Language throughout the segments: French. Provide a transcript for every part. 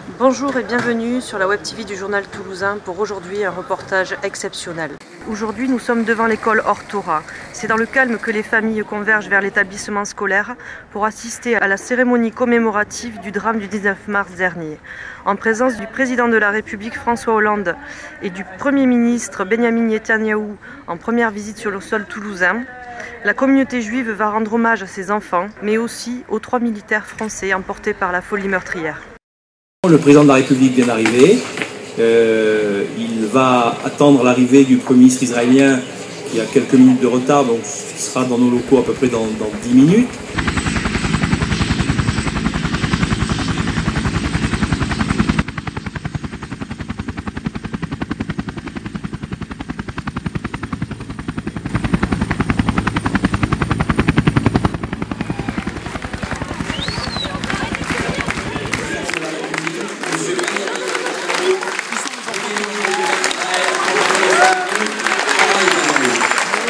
Bonjour et bienvenue sur la Web TV du Journal Toulousain pour aujourd'hui un reportage exceptionnel. Aujourd'hui nous sommes devant l'école Hortora. C'est dans le calme que les familles convergent vers l'établissement scolaire pour assister à la cérémonie commémorative du drame du 19 mars dernier. En présence du président de la République François Hollande et du Premier ministre Benyamin Netanyahou en première visite sur le sol toulousain, la communauté juive va rendre hommage à ses enfants, mais aussi aux 3 militaires français emportés par la folie meurtrière. Le président de la République vient d'arriver. Il va attendre l'arrivée du Premier ministre israélien qui a quelques minutes de retard, donc il sera dans nos locaux à peu près dans 10 minutes.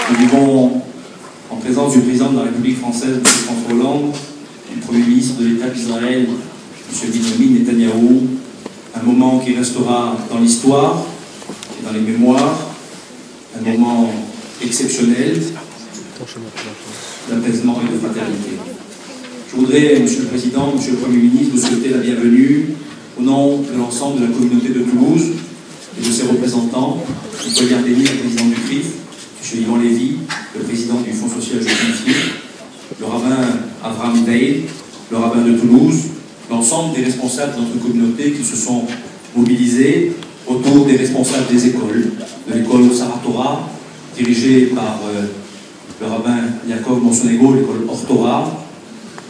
Nous vivons en présence du président de la République française, M. François Hollande, du Premier ministre de l'État d'Israël, M. Benyamin Netanyahou, un moment qui restera dans l'histoire et dans les mémoires, un moment exceptionnel d'apaisement et de fraternité. Je voudrais, M. le Président, M. le Premier ministre, vous souhaiter la bienvenue au nom de l'ensemble de la communauté de Toulouse et de ses représentants, Nicolas Ardeni, le président du CRIF, M. Yvan Lévy, le président du Fonds social justifié, le rabbin Avraham Veil, le rabbin de Toulouse, l'ensemble des responsables de notre communauté qui se sont mobilisés autour des responsables des écoles, de l'école Saratora, dirigée par le rabbin Yaakov Monsonego, l'école Hortora,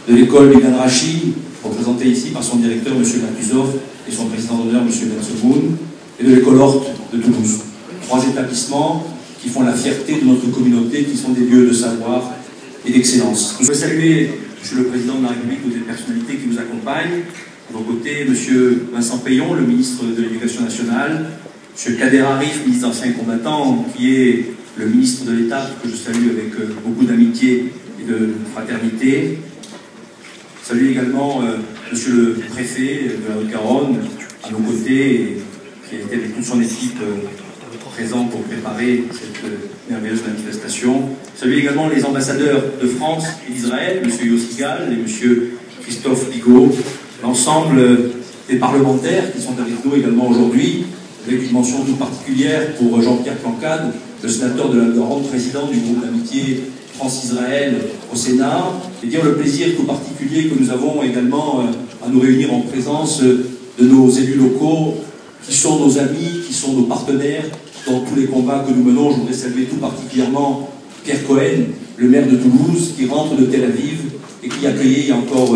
de l'école Bigan Rashi, représentée ici par son directeur, M. Latuzov, et son président d'honneur, M. Bensegoun, et de l'école Hort de Toulouse. 3 établissements qui font la fierté de notre communauté, qui sont des lieux de savoir et d'excellence. Je veux saluer, M. le Président de la République, toutes les personnalités qui nous accompagnent. À vos côtés, M. Vincent Payon, le ministre de l'Éducation nationale, M. Kader Arif, ministre d'anciens combattants, qui est le ministre de l'État, que je salue avec beaucoup d'amitié et de fraternité. Je salue également M. le préfet de la Haute-Garonne, à nos côtés, qui était avec toute son équipe présent pour préparer cette merveilleuse manifestation. Je salue également les ambassadeurs de France et d'Israël, M. Yossi Gal et M. Christophe Bigot, l'ensemble des parlementaires qui sont avec nous également aujourd'hui, avec une mention toute particulière pour Jean-Pierre Plancade, le sénateur de la Haute-Garonne, président du groupe d'amitié France-Israël au Sénat, et dire le plaisir tout particulier que nous avons également à nous réunir en présence de nos élus locaux, qui sont nos amis, qui sont nos partenaires dans tous les combats que nous menons. Je voudrais saluer tout particulièrement Pierre Cohen, le maire de Toulouse, qui rentre de Tel Aviv et qui accueillait il y a encore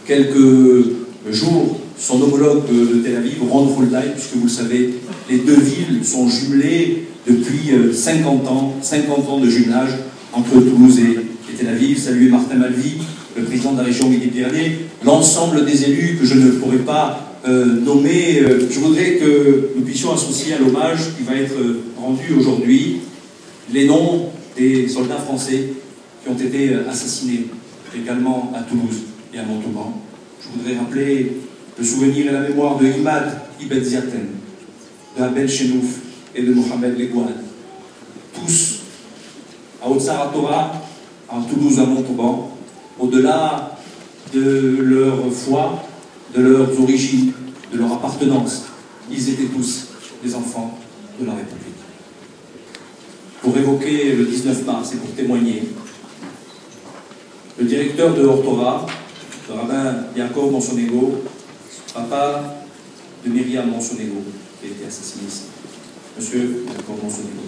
quelques jours son homologue de Tel Aviv, Ron Fulday, puisque vous le savez, les 2 villes sont jumelées depuis 50 ans de jumelage entre Toulouse et Tel Aviv. Saluer Martin Malvy, le président de la région Midi-Pyrénées, l'ensemble des élus que je ne pourrais pas nommer. Je voudrais que nous puissions associer à l'hommage qui va être rendu aujourd'hui les noms des soldats français qui ont été assassinés également à Toulouse et à Montauban. Je voudrais rappeler le souvenir et la mémoire de Imad Ibn Ziaten, de Abel Chenouf et de Mohamed Legouad. Tous à Haute-Saratora, à Toulouse, à Montauban, au-delà de leur foi, de leurs origines, de leur appartenance, ils étaient tous des enfants de la République. Pour évoquer le 19 mars et pour témoigner, le directeur de Hortora, le rabbin Yaakov Monsonego, papa de Myriam Monsonego, qui a été assassiné ici. Monsieur Yaakov Monsonego.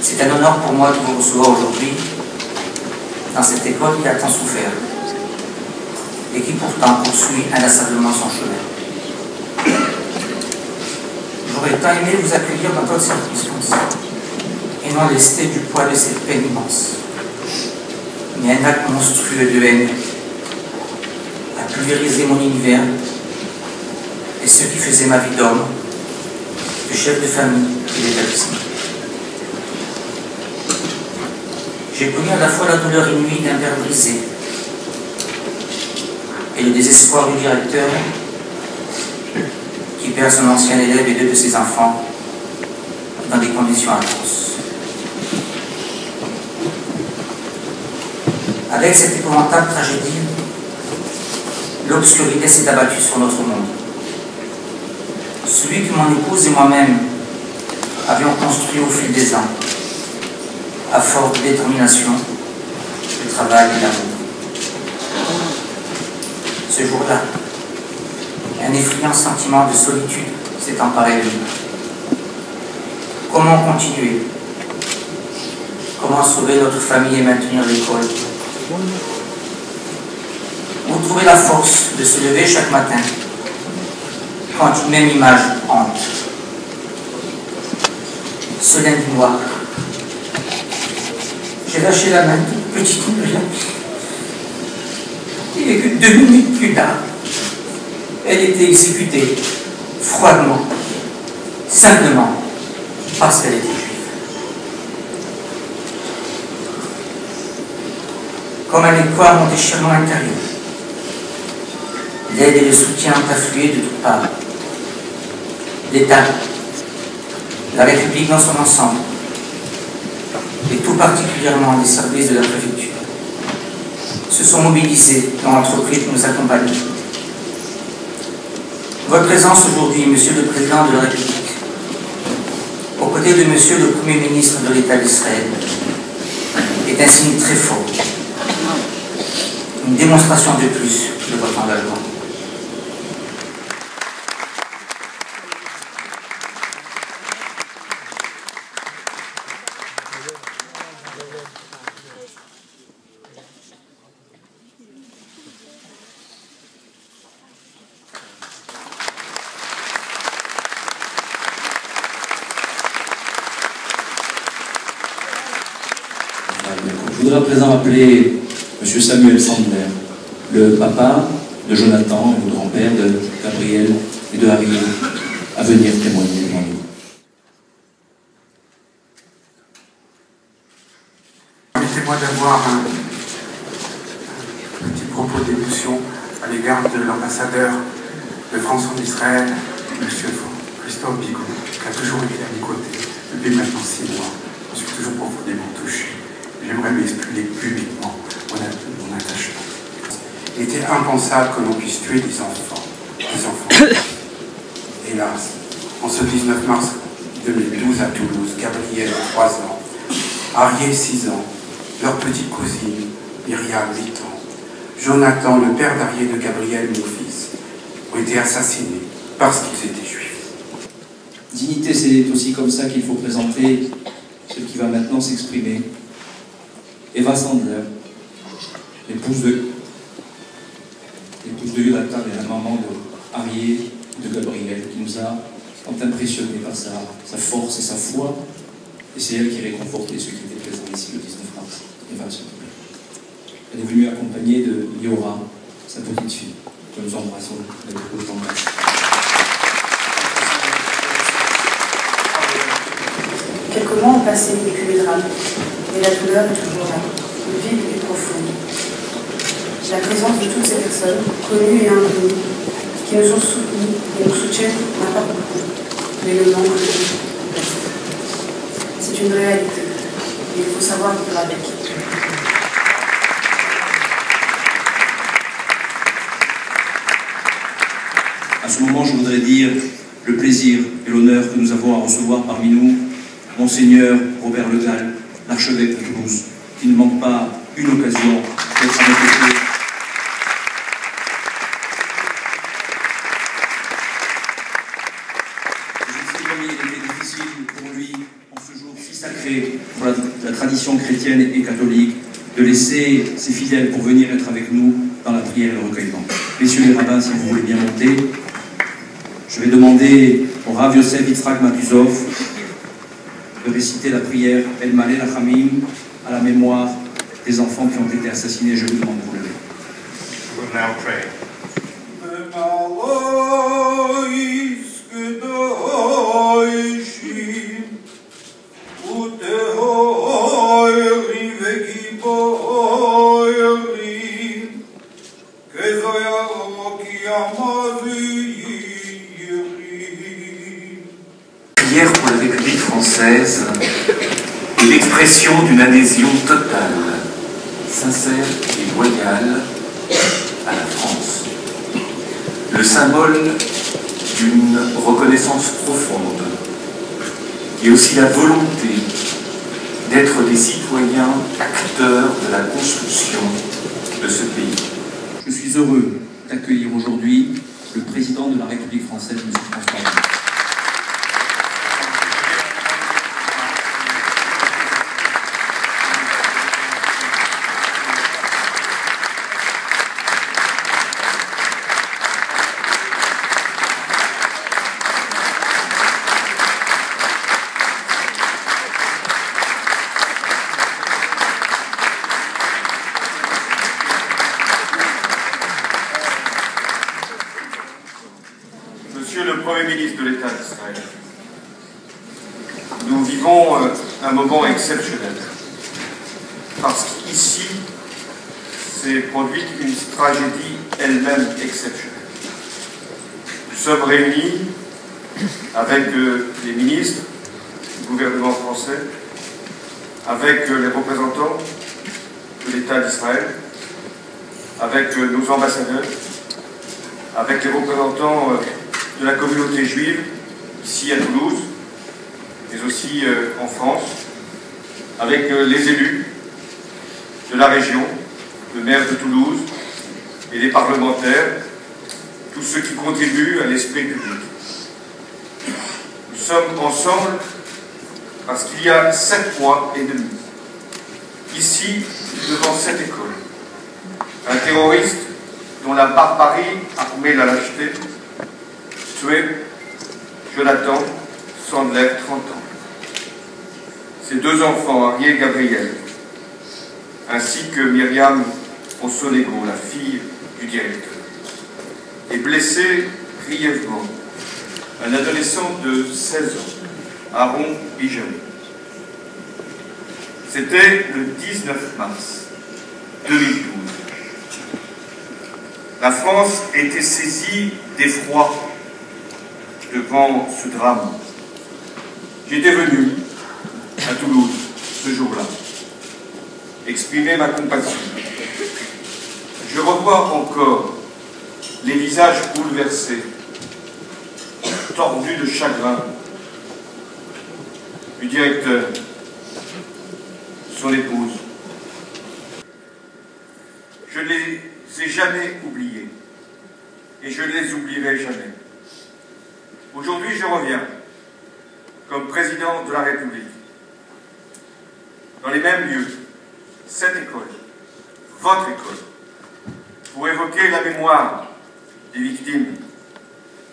C'est un honneur pour moi de vous recevoir aujourd'hui dans cette école qui a tant souffert et qui pourtant poursuit inlassablement son chemin. J'aurais tant aimé vous accueillir dans d'autres circonstances et non lester du poids de cette peine immense. Mais un acte monstrueux de haine a pulvérisé mon univers et ce qui faisait ma vie d'homme, de chef de famille et d'établissement. J'ai connu à la fois la douleur inouïe d'un père brisé et le désespoir du directeur qui perd son ancien élève et 2 de ses enfants dans des conditions atroces. Avec cette épouvantable tragédie, l'obscurité s'est abattue sur notre monde. Celui que mon épouse et moi-même avions construit au fil des ans, à force de détermination, de travail et d'amour. Ce jour-là, un effrayant sentiment de solitude s'est emparé de nous. Comment continuer? Comment sauver notre famille et maintenir l'école? Où trouver la force de se lever chaque matin quand une même image hante? Ce lundi noir, j'ai lâché la main d'une petite Myriam. Et que 2 minutes plus tard, elle était exécutée froidement, simplement parce qu'elle était juive. Comme un écho à mon déchirement intérieur, l'aide et le soutien ont afflué de toutes parts. L'État, la République dans son ensemble, et tout particulièrement les services de la préfecture, se sont mobilisés dans l'entreprise de nous accompagner. Votre présence aujourd'hui, Monsieur le Président de la République, aux côtés de Monsieur le Premier ministre de l'État d'Israël, est un signe très fort, une démonstration de plus de votre engagement. Je voudrais à présent appeler M. Samuel Sandler, le papa de Jonathan et le grand-père de Gabriel et de Ariel, à venir témoigner devant nous. Permettez-moi d'avoir un petit propos d'émotion à l'égard de l'ambassadeur de France en Israël, M. Christophe Bigot, qui a toujours été à mes côtés depuis maintenant 6 mois. Je suis toujours profondément touché. J'aimerais m'exprimer publiquement mon attachement. Il était impensable que l'on puisse tuer des enfants. Hélas, en ce 19 mars 2012 à Toulouse, Gabriel, 3 ans, Ariel, 6 ans, leur petite cousine, Myriam, 8 ans, Jonathan, le père d'Ariel et de Gabriel, mon fils, ont été assassinés parce qu'ils étaient juifs. Dignité, c'est aussi comme ça qu'il faut présenter ce qui va maintenant s'exprimer. Eva Sandler, l'épouse de Jonathan et la maman de Ariel et de Gabriel, qui nous a impressionnés par sa force et sa foi, et c'est elle qui réconfortait ceux qui étaient présents ici le 19 mars. Eva, s'il vous plaît. Elle est venue accompagnée de Yora, sa petite fille, que nous embrassons avec autant de grâce. Quelques mois ont passé depuis le drame, et la douleur est toujours là, vive et profonde. La présence de toutes ces personnes, connues et inconnues, qui nous ont soutenus et nous soutiennent, n'importe beaucoup, mais le manque de vie. C'est une réalité, et il faut savoir vivre avec. À ce moment, je voudrais dire le plaisir et l'honneur que nous avons à recevoir parmi nous Monseigneur Robert Le Gall, l'archevêque de Toulouse, qui ne manque pas une occasion d'être à nos côtés. Il était difficile pour lui, en ce jour si sacré pour la tradition chrétienne et catholique, de laisser ses fidèles pour venir être avec nous dans la prière et le recueillement. Messieurs les rabbins, si vous voulez bien monter, je vais demander au Rav Yosef Yitzhak Matuzov de réciter la prière El Malé Lachamim à la mémoire des enfants qui ont été assassinés. Je vous demande de vous lever. We will now pray. française est l'expression d'une adhésion totale, sincère et loyale à la France. Le symbole d'une reconnaissance profonde et aussi la volonté d'être des citoyens acteurs de la construction de ce pays. Je suis heureux d'accueillir aujourd'hui le président de la République française, M. François Hollande. Monsieur le Premier ministre de l'État d'Israël, nous vivons un moment exceptionnel parce qu'ici s'est produite une tragédie elle-même exceptionnelle. Nous sommes réunis avec les ministres du gouvernement français, avec les représentants de l'État d'Israël, avec nos ambassadeurs, avec les représentants de la communauté juive, ici à Toulouse, mais aussi en France, avec les élus de la région, le maire de Toulouse et les parlementaires, tous ceux qui contribuent à l'esprit public. Nous sommes ensemble parce qu'il y a 7 mois et demi, ici, devant cette école, un terroriste dont la barbarie armée de la lâcheté tué Jonathan Sandler, 30 ans. Ses 2 enfants, Ariel et Gabriel, ainsi que Myriam Ossonego, la fille du directeur, et blessé grièvement un adolescent de 16 ans, Aaron Bijami. C'était le 19 mars 2012. La France était saisie d'effroi devant ce drame. J'étais venu à Toulouse ce jour-là exprimer ma compassion. Je revois encore les visages bouleversés, tordus de chagrin du directeur, son épouse. Je ne les ai jamais oubliés et je ne les oublierai jamais. Aujourd'hui, je reviens comme président de la République dans les mêmes lieux, cette école, votre école, pour évoquer la mémoire des victimes,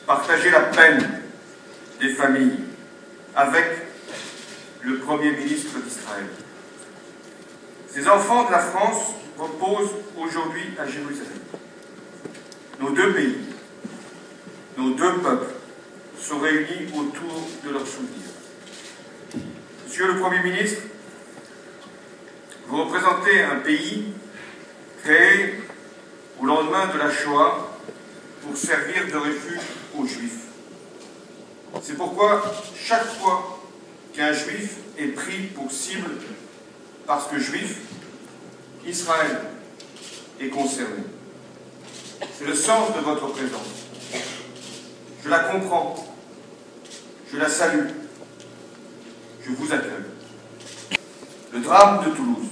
partager la peine des familles avec le Premier ministre d'Israël. Ces enfants de la France reposent aujourd'hui à Jérusalem. Nos 2 pays, nos 2 peuples sont réunis autour de leurs souvenirs. Monsieur le Premier ministre, vous représentez un pays créé au lendemain de la Shoah pour servir de refuge aux Juifs. C'est pourquoi chaque fois qu'un Juif est pris pour cible parce que Juif, Israël est concerné. C'est le sens de votre présence. Je la comprends. Je la salue. Je vous accueille. Le drame de Toulouse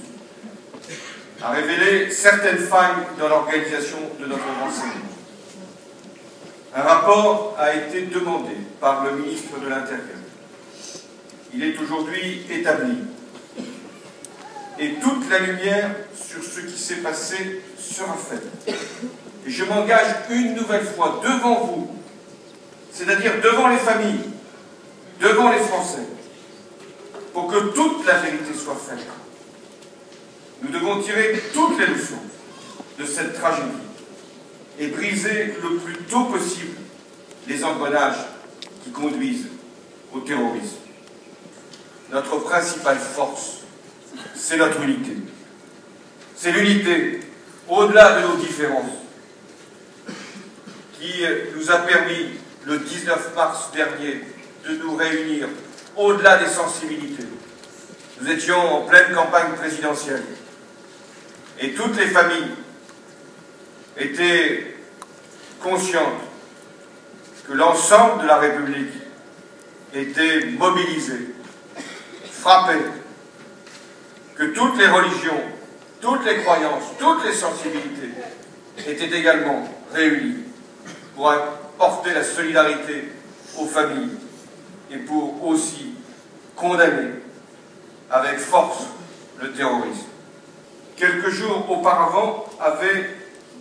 a révélé certaines failles dans l'organisation de notre renseignement. Un rapport a été demandé par le ministre de l'Intérieur. Il est aujourd'hui établi. Et toute la lumière sur ce qui s'est passé sera faite. Et je m'engage une nouvelle fois devant vous, c'est-à-dire devant les familles, devant les Français, pour que toute la vérité soit faite. Nous devons tirer toutes les leçons de cette tragédie et briser le plus tôt possible les engrenages qui conduisent au terrorisme. Notre principale force, c'est notre unité. C'est l'unité, au-delà de nos différences, qui nous a permis, le 19 mars dernier, de nous réunir au-delà des sensibilités. Nous étions en pleine campagne présidentielle et toutes les familles étaient conscientes que l'ensemble de la République était mobilisé, frappé, que toutes les religions, toutes les croyances, toutes les sensibilités étaient également réunies pour apporter la solidarité aux familles et pour aussi condamner avec force le terrorisme. Quelques jours auparavant, avait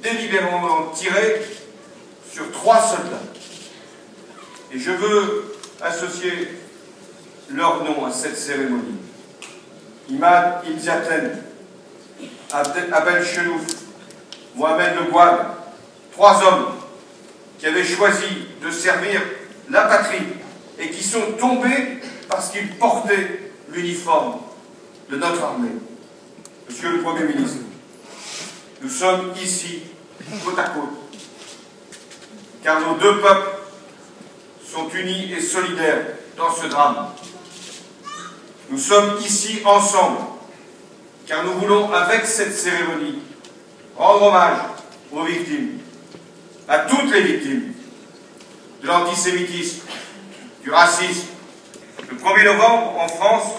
délibérément tiré sur 3 soldats. Et je veux associer leur nom à cette cérémonie. Imad Imziaten, Abel Chelouf, Mohamed Le Gouad, 3 hommes qui avaient choisi de servir la patrie et qui sont tombés parce qu'ils portaient l'uniforme de notre armée. Monsieur le Premier ministre, nous sommes ici, côte à côte, car nos 2 peuples sont unis et solidaires dans ce drame. Nous sommes ici ensemble, car nous voulons, avec cette cérémonie, rendre hommage aux victimes, à toutes les victimes de l'antisémitisme, du racisme. Le 1er novembre, en France,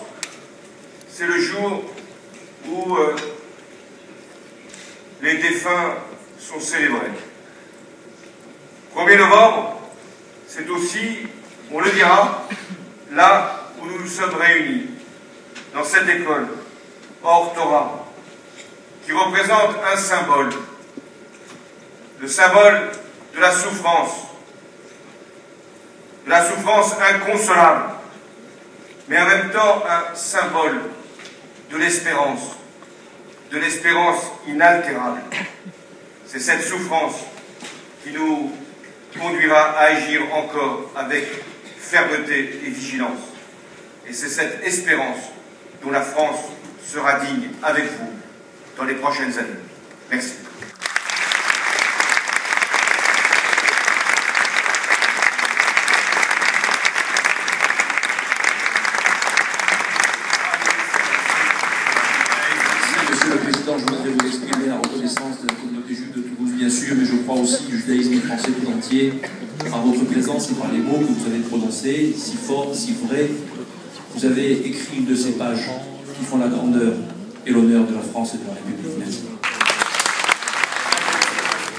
c'est le jour où les défunts sont célébrés. 1er novembre, c'est aussi, on le dira, là où nous nous sommes réunis, dans cette école, hors Torah, qui représente un symbole, le symbole de la souffrance inconsolable, mais en même temps un symbole de l'espérance inaltérable. C'est cette souffrance qui nous conduira à agir encore avec fermeté et vigilance. Et c'est cette espérance dont la France sera digne avec vous dans les prochaines années. Merci. Monsieur le Président, je voudrais vous exprimer la reconnaissance de la communauté juive de Toulouse, bien sûr, mais je crois aussi du judaïsme français tout entier, par votre présence et par les mots que vous avez prononcés, si forts, si vrais. Vous avez écrit une de ces pages qui font la grandeur et l'honneur de la France et de la République. Merci.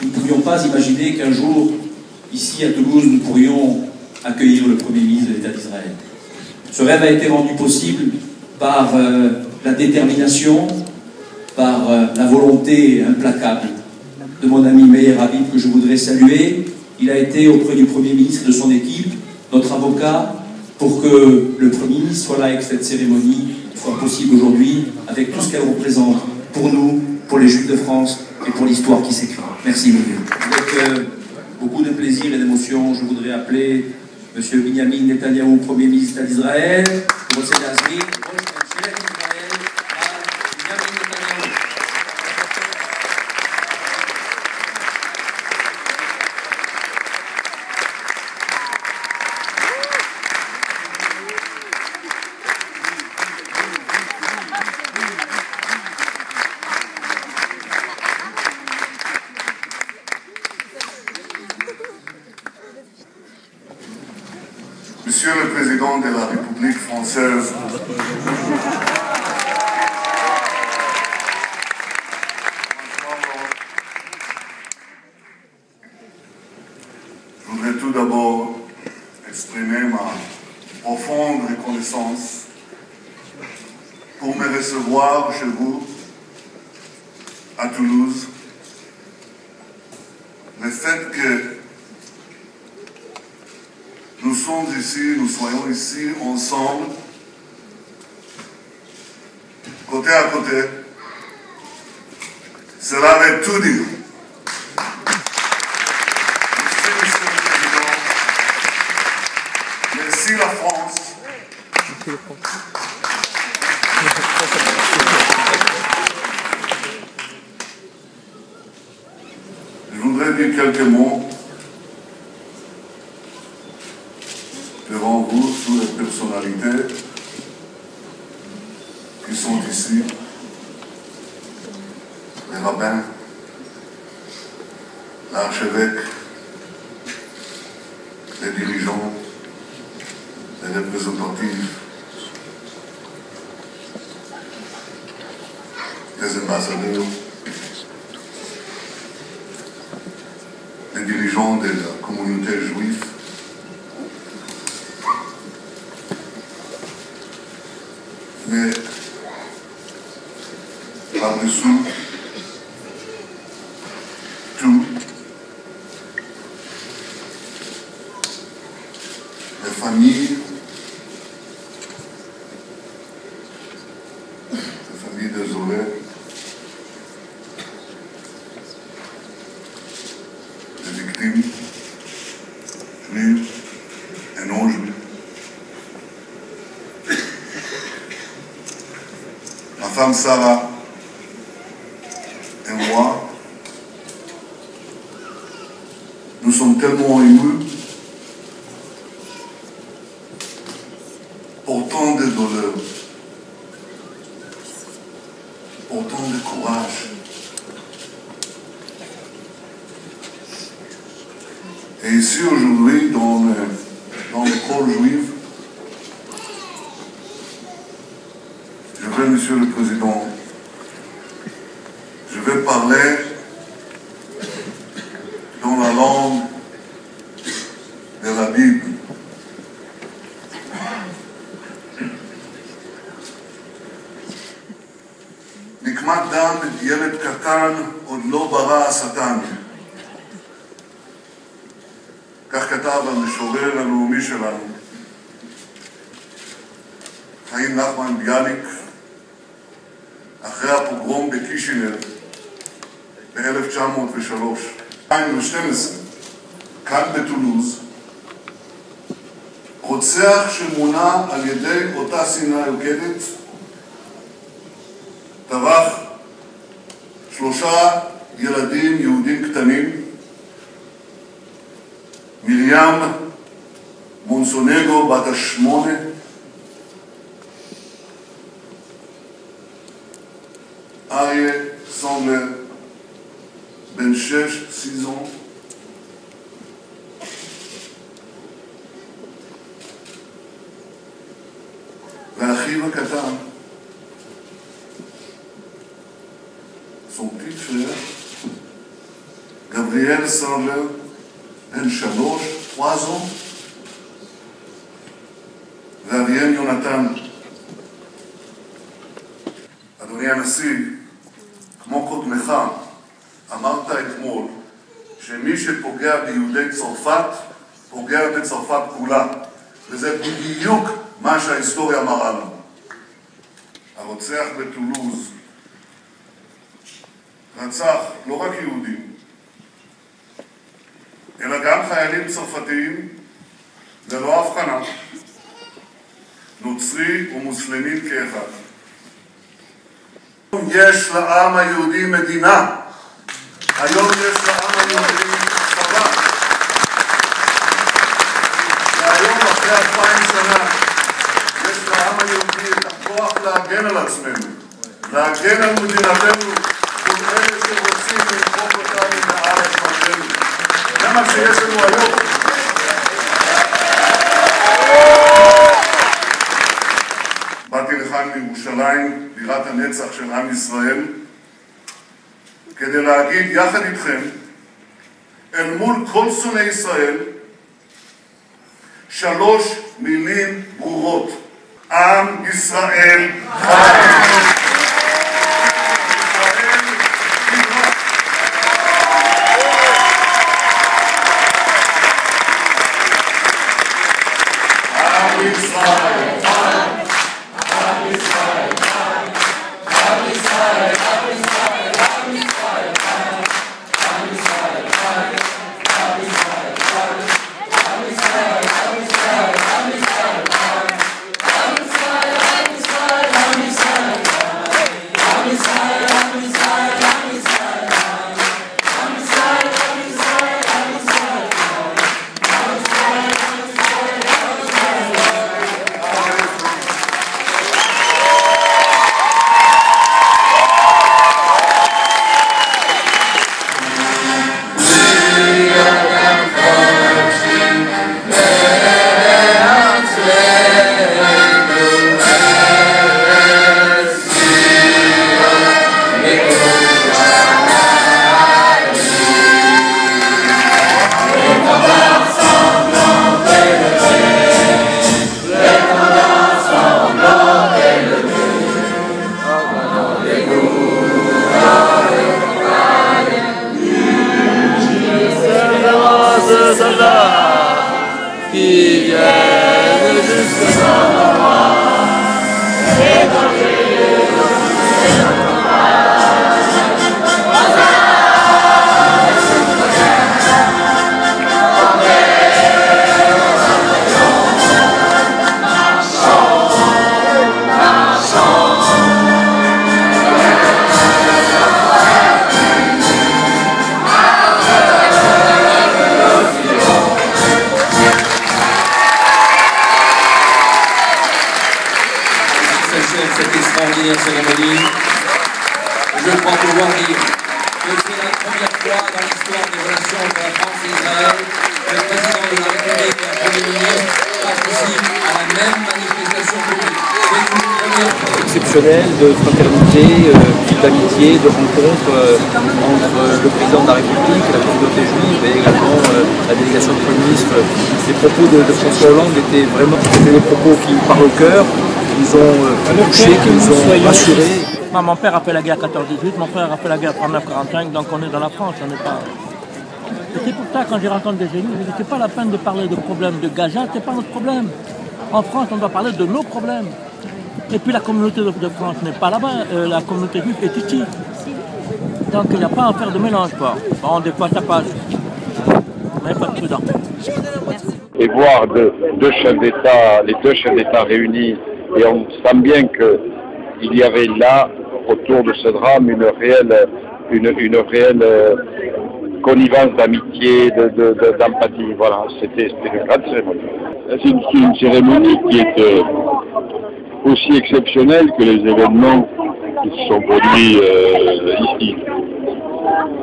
Nous ne pouvions pas imaginer qu'un jour, ici à Toulouse, nous pourrions accueillir le Premier ministre de l'État d'Israël. Ce rêve a été rendu possible par la détermination, par la volonté implacable de mon ami Meir Habib, que je voudrais saluer. Il a été auprès du Premier ministre et de son équipe, notre avocat, pour que le Premier ministre soit là et que cette cérémonie soit possible aujourd'hui, avec tout ce qu'elle représente pour nous, pour les Juifs de France et pour l'histoire qui s'écrit. Merci, mon Dieu. Avec beaucoup de plaisir et d'émotion, je voudrais appeler M. Benjamin Netanyahou, Premier ministre d'Israël, Monsieur le Président de la République française, je voudrais tout d'abord exprimer ma profonde reconnaissance pour me recevoir chez vous, à Toulouse. Le fait que nous sommes ici, nous soyons ici ensemble, côté à côté, cela veut tout dire. Merci, Monsieur le Président. Merci la France. Je voudrais dire quelques mots devant vous toutes les personnalités qui sont ici, les rabbins, l'archevêque, les dirigeants, les représentatifs, les ambassadeurs, les dirigeants de la communauté juive, mais par-dessous tout, les familles désolées, les victimes, juives et non juives. Ma femme Sarah et moi, nous sommes tellement émus pour tant de douleurs, pour tant de courage. Et ici aujourd'hui, dans l'école juive, je vais, Monsieur le Président, je vais parler dans la langue de la Bible. נקמת דם ילד קטן עוד לא ברא השטן. כך כתב המשורר הלאומי שלנו, חיים נחמן ביאליק, אחרי הפוגרום בקישינב ב-1903. 2012, כאן בטולוז, רוצח שמונה על ידי אותה שנאה יוקדת, טבח 3 ילדים יהודים קטנים, מרים מונסונגו בת 8, אריה סונדלר בן 6 ans, ואחיו הקטן, son petit frère, Gabriel Sandler, בן 3 ans, ואביהם יונתן. אדוני הנשיא, כמו קודמך, אמרת אתמול שמי שפוגע ביהודי צרפת, פוגע בצרפת כולה. וזה בדיוק מה שההיסטוריה מראה לנו. הרוצח בטולוז רצח לא רק יהודים, אלא גם חיילים צרפתיים ללא הבחנה, נוצרי ומוסלמים כאחד. יש לעם היהודי מדינה. היום יש לעם היהודי צבא. והיום אחרי 2000 שנה יש לעם היהודי את הכוח להגן על עצמנו, להגן על מדינתנו כל אלה שרוצים למחוק אותנו מארץ מולדתנו. זה מה שיש לנו היום. באתי לכאן לירושלים, בירת הנצח של עם ישראל, כדי להגיד יחד איתכם, אל מול כל שונאי ישראל, 3 מילים ברורות: עם ישראל חי. qui viennent jusque dans nos bras, et dans cette extraordinaire cérémonie, je crois pouvoir dire que c'est la première fois dans l'histoire des relations entre la France et Israël que le président de la République et le Premier ministre participent à la même manifestation publique. C'est une première fois exceptionnelle de fraternité, d'amitié, de rencontre entre le président de la République, la communauté juive et également la délégation du Premier ministre. Les propos de François Hollande étaient des propos qui nous parlent au cœur, qui nous ont touchés, qui nous ont rassurés. Mon père a fait la guerre 14-18, mon frère a fait la guerre 39-45, donc on est dans la France, on n'est pas... C'est pour ça, quand j'ai rencontré des élus, je dis, c'est pas la peine de parler de problèmes de Gaza, c'est pas notre problème. En France, on doit parler de nos problèmes. Et puis la communauté de France n'est pas là-bas, la communauté juive est ici. Donc il n'y a pas à faire de mélange, quoi. Bon, des fois ça passe, mais pas de prudent. Et voir deux chefs d'État, les deux chefs d'État réunis, et on sent bien qu'il y avait là, autour de ce drame, une réelle connivence d'amitié, d'empathie. Voilà, c'était une grande cérémonie. C'est une cérémonie qui est aussi exceptionnelle que les événements qui se sont produits ici.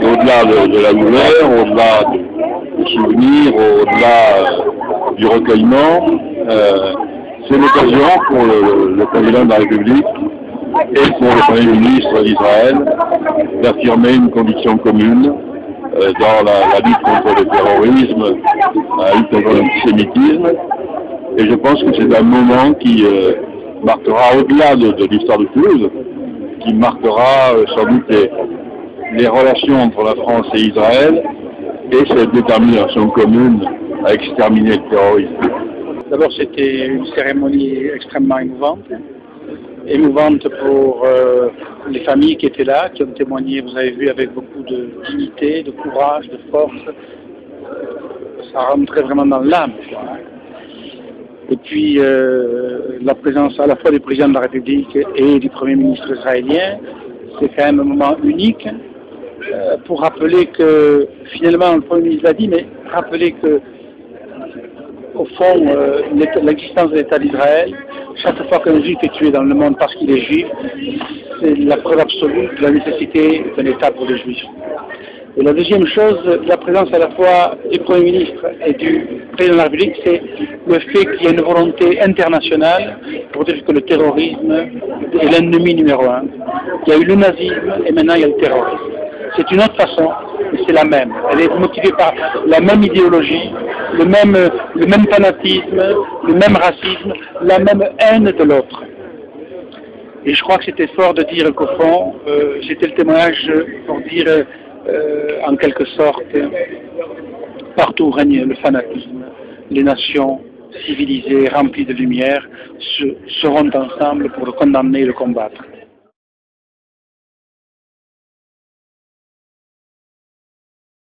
Au-delà de la douleur, au-delà du souvenir, au-delà du recueillement, c'est l'occasion pour le président de la République et pour le Premier ministre d'Israël d'affirmer une conviction commune dans la lutte contre le terrorisme, la lutte contre l'antisémitisme. Et je pense que c'est un moment qui marquera, au-delà de l'histoire de Toulouse, qui marquera sans doute les relations entre la France et Israël et cette détermination commune à exterminer le terrorisme. D'abord, c'était une cérémonie extrêmement émouvante. Émouvante pour les familles qui étaient là, qui ont témoigné, vous avez vu, avec beaucoup de dignité, de courage, de force. Ça rentrait vraiment dans l'âme. Et puis, la présence à la fois du président de la République et du Premier ministre israélien, c'est quand même un moment unique pour rappeler que, finalement, le Premier ministre l'a dit, mais rappeler que, au fond, l'existence de l'État d'Israël, chaque fois qu'un juif est tué dans le monde parce qu'il est juif, c'est la preuve absolue de la nécessité d'un État pour les juifs. Et la deuxième chose, la présence à la fois du Premier ministre et du Président de la République, c'est le fait qu'il y a une volonté internationale pour dire que le terrorisme est l'ennemi numéro un. Il y a eu le nazisme et maintenant il y a le terrorisme. C'est une autre façon, mais c'est la même. Elle est motivée par la même idéologie, le même fanatisme, le même racisme, la même haine de l'autre. Et je crois que c'était fort de dire qu'au fond, c'était le témoignage pour dire, en quelque sorte, partout où règne le fanatisme, les nations civilisées, remplies de lumière, seront ensemble pour le condamner et le combattre.